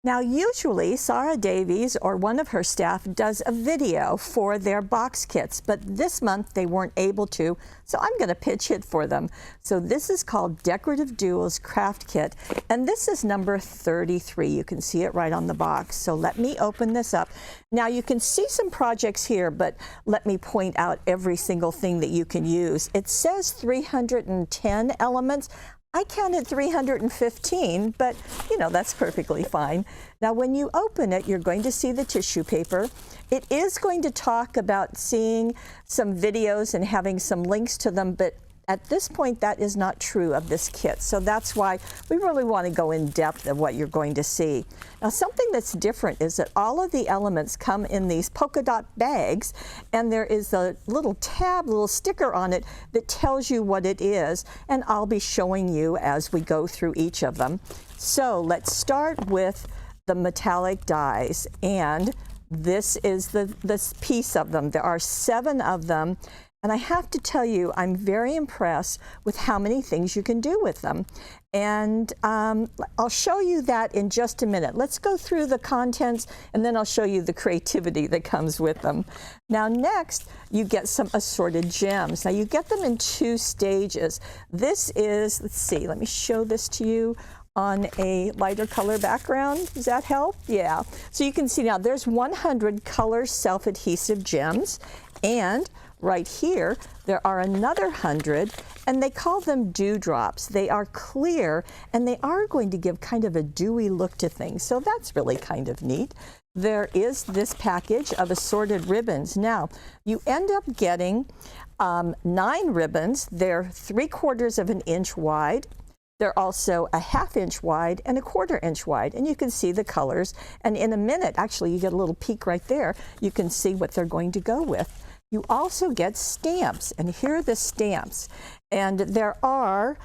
Now, usually Sarah Davies or one of her staff does a video for their box kits, but this month they weren't able to, so I'm going to pitch it for them. So this is called Decorative Duos Craft Kit, and this is number 33. You can see it right on the box. So let me open this up. Now you can see some projects here, but let me point out every single thing that you can use. It says 310 elements. I counted 315, but you know, that's perfectly fine. Now when you open it, you're going to see the tissue paper. It is going to talk about seeing some videos and having some links to them, but at this point that is not true of this kit. So that's why we really want to go in depth of what you're going to see. Now something that's different is that all of the elements come in these polka dot bags, and there is a little tab, little sticker on it that tells you what it is, and I'll be showing you as we go through each of them. So let's start with the metallic dies, and this is this piece of them. There are 7 of them. And I have to tell you, I'm very impressed with how many things you can do with them. And I'll show you that in just a minute. Let's go through the contents, and then I'll show you the creativity that comes with them. Now next, you get some assorted gems. Now you get them in 2 stages. This is, let's see, let me show this to you on a lighter color background. Does that help? Yeah. So you can see now there's 100 color self-adhesive gems, and right here, there are another 100, and they call them dewdrops. They are clear, and they are going to give kind of a dewy look to things, so that's really kind of neat. There is this package of assorted ribbons. Now, you end up getting 9 ribbons. They're 3/4 of an inch wide. They're also a 1/2 inch wide and a 1/4 inch wide, and you can see the colors. And in a minute, actually, you get a little peek right there. You can see what they're going to go with. You also get stamps, and here are the stamps. And there are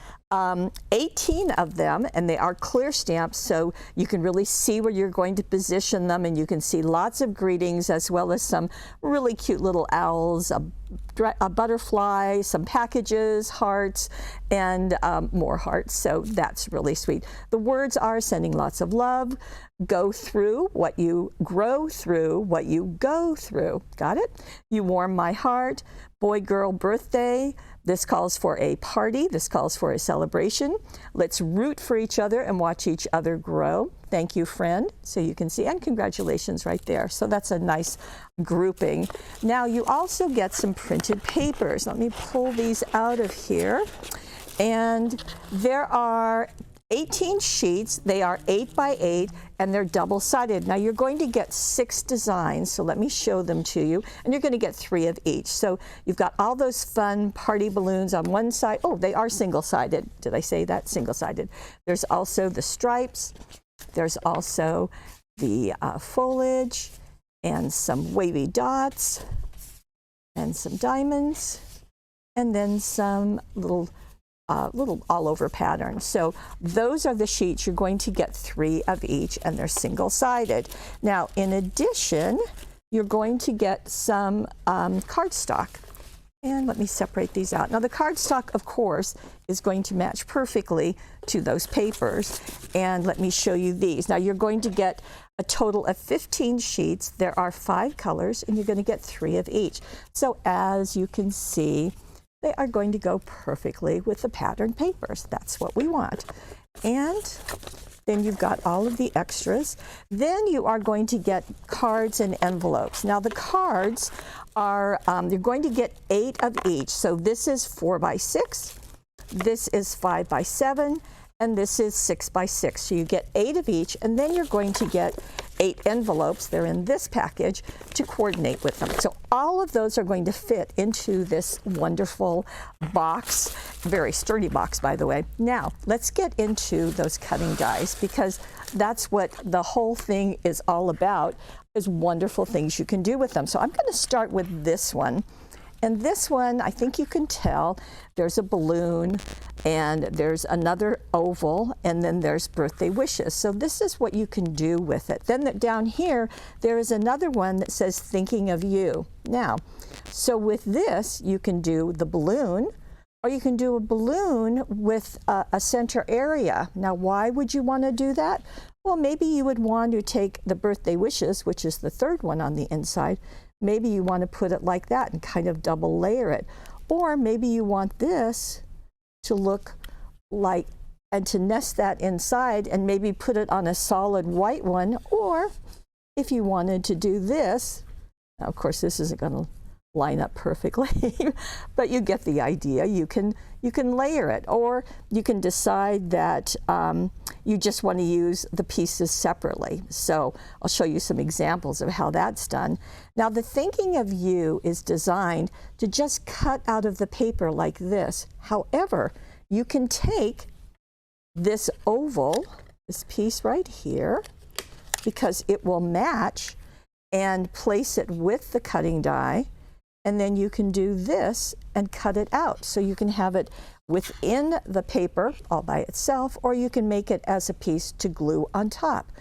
18 of them, and they are clear stamps, so you can really see where you're going to position them, and you can see lots of greetings as well as some really cute little owls, a butterfly, some packages, hearts, and more hearts, so that's really sweet. The words are sending lots of love, go through what you grow through, what you go through. Got it? You warm my heart, boy, girl, birthday. This calls for a party. This calls for a celebration. Let's root for each other and watch each other grow. Thank you, friend. So you can see, and congratulations right there. So that's a nice grouping. Now you also get some printed papers. Let me pull these out of here. And there are 18 sheets. They are 8 by 8, and they're double-sided. Now you're going to get 6 designs, so let me show them to you, and you're going to get 3 of each. So you've got all those fun party balloons on one side. Oh, they are single-sided. Did I say that? Single-sided. There's also the stripes. There's also the foliage and some wavy dots and some diamonds, and then some little all-over pattern. So those are the sheets. You're going to get 3 of each, and they're single-sided. Now, in addition, you're going to get some cardstock. And let me separate these out. Now, the cardstock, of course, is going to match perfectly to those papers. And let me show you these. Now, you're going to get a total of 15 sheets. There are 5 colors, and you're going to get 3 of each. So as you can see, they are going to go perfectly with the pattern papers. That's what we want. And then you've got all of the extras. Then you are going to get cards and envelopes. Now the cards are, you're going to get 8 of each. So this is 4 by 6, this is 5 by 7, and this is 6 by 6. So you get 8 of each, and then you're going to get 8 envelopes. They're in this package to coordinate with them. So all of those are going to fit into this wonderful box, very sturdy box, by the way. Now, let's get into those cutting dies, because that's what the whole thing is all about, is wonderful things you can do with them. So I'm going to start with this one. And this one, I think you can tell, there's a balloon, and there's another oval, and then there's birthday wishes. So this is what you can do with it. Then down here, there is another one that says thinking of you. Now, so with this, you can do the balloon, or you can do a balloon with a center area. Now, why would you want to do that? Well, maybe you would want to take the birthday wishes, which is the third one on the inside. Maybe you want to put it like that and kind of double layer it. Or maybe you want this to look like, and to nest that inside and maybe put it on a solid white one. Or if you wanted to do this, now of course this isn't going to line up perfectly, but you get the idea. You can layer it, or you can decide that you just want to use the pieces separately. So I'll show you some examples of how that's done. Now the thinking of you is designed to just cut out of the paper like this. However, you can take this oval, this piece right here, because it will match, and place it with the cutting die. And then you can do this and cut it out. So you can have it within the paper all by itself, or you can make it as a piece to glue on top.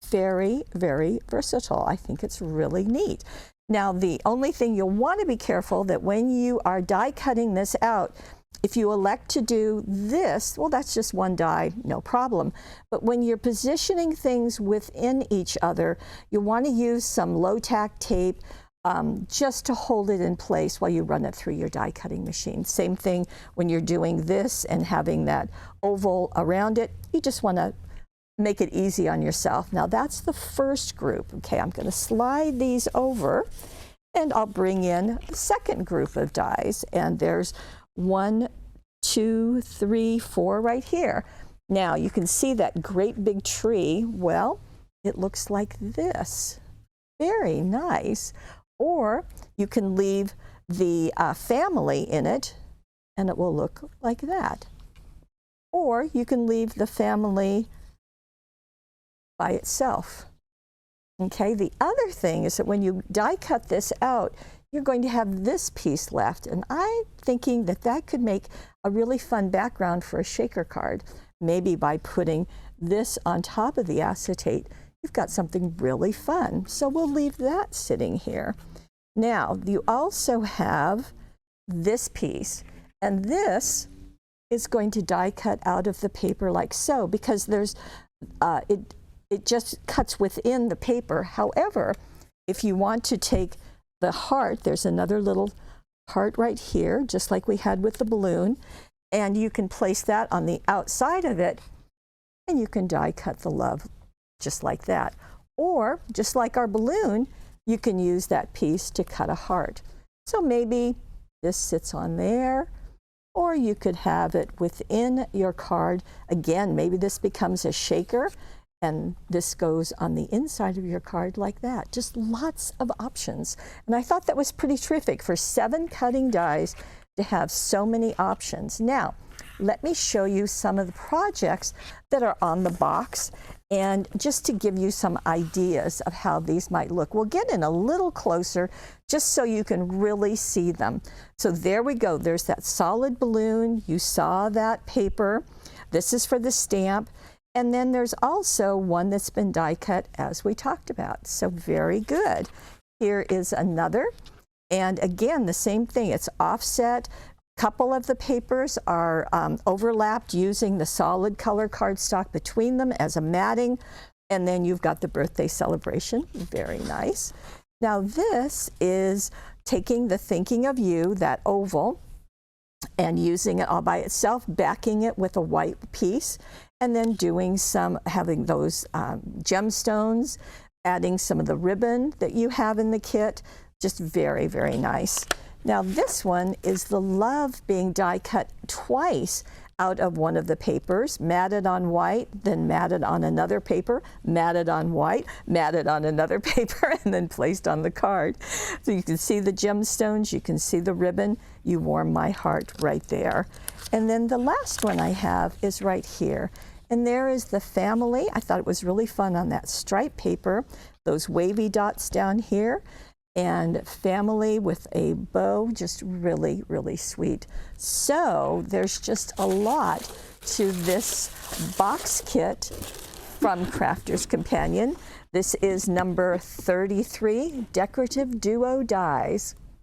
Very, very versatile. I think it's really neat. Now, the only thing you'll want to be careful that when you are die cutting this out, if you elect to do this, well, that's just one die, no problem. But when you're positioning things within each other, you want to use some low-tack tape just to hold it in place while you run it through your die cutting machine. Same thing when you're doing this and having that oval around it. You just want to make it easy on yourself. Now that's the first group. Okay, I'm going to slide these over and I'll bring in the second group of dies. And there's 1, 2, 3, 4 right here. Now you can see that great big tree. Well, it looks like this. Very nice. Or you can leave the family in it and it will look like that. Or you can leave the family by itself. Okay, the other thing is that when you die cut this out, you're going to have this piece left. And I'm thinking that that could make a really fun background for a shaker card. Maybe by putting this on top of the acetate, you've got something really fun. So we'll leave that sitting here. Now, you also have this piece, and this is going to die cut out of the paper like so, because there's, it just cuts within the paper. However, if you want to take the heart, there's another little heart right here, just like we had with the balloon, and you can place that on the outside of it, and you can die cut the love just like that. Or, just like our balloon, you can use that piece to cut a heart. So maybe this sits on there, or you could have it within your card. Again, maybe this becomes a shaker, and this goes on the inside of your card like that. Just lots of options. And I thought that was pretty terrific for 7 cutting dies to have so many options. Now, let me show you some of the projects that are on the box, and just to give you some ideas of how these might look. We'll get in a little closer just so you can really see them. So there we go. There's that solid balloon. You saw that paper. This is for the stamp. And then there's also one that's been die cut as we talked about. So very good. Here is another. And again, the same thing. It's offset. Couple of the papers are overlapped using the solid color cardstock between them as a matting. And then you've got the birthday celebration. Very nice. Now this is taking the thinking of you, that oval, and using it all by itself, backing it with a white piece, and then doing some, having those gemstones, adding some of the ribbon that you have in the kit. Just very, very nice. Now this one is the love being die cut twice out of one of the papers, matted on white, then matted on another paper, matted on white, matted on another paper, and then placed on the card. So you can see the gemstones, you can see the ribbon. You warm my heart right there. And then the last one I have is right here. And there is the family. I thought it was really fun on that striped paper, those wavy dots down here. And family with a bow, just really, really sweet. So there's just a lot to this box kit from Crafter's Companion. This is number 33, Decorative Duo Dies.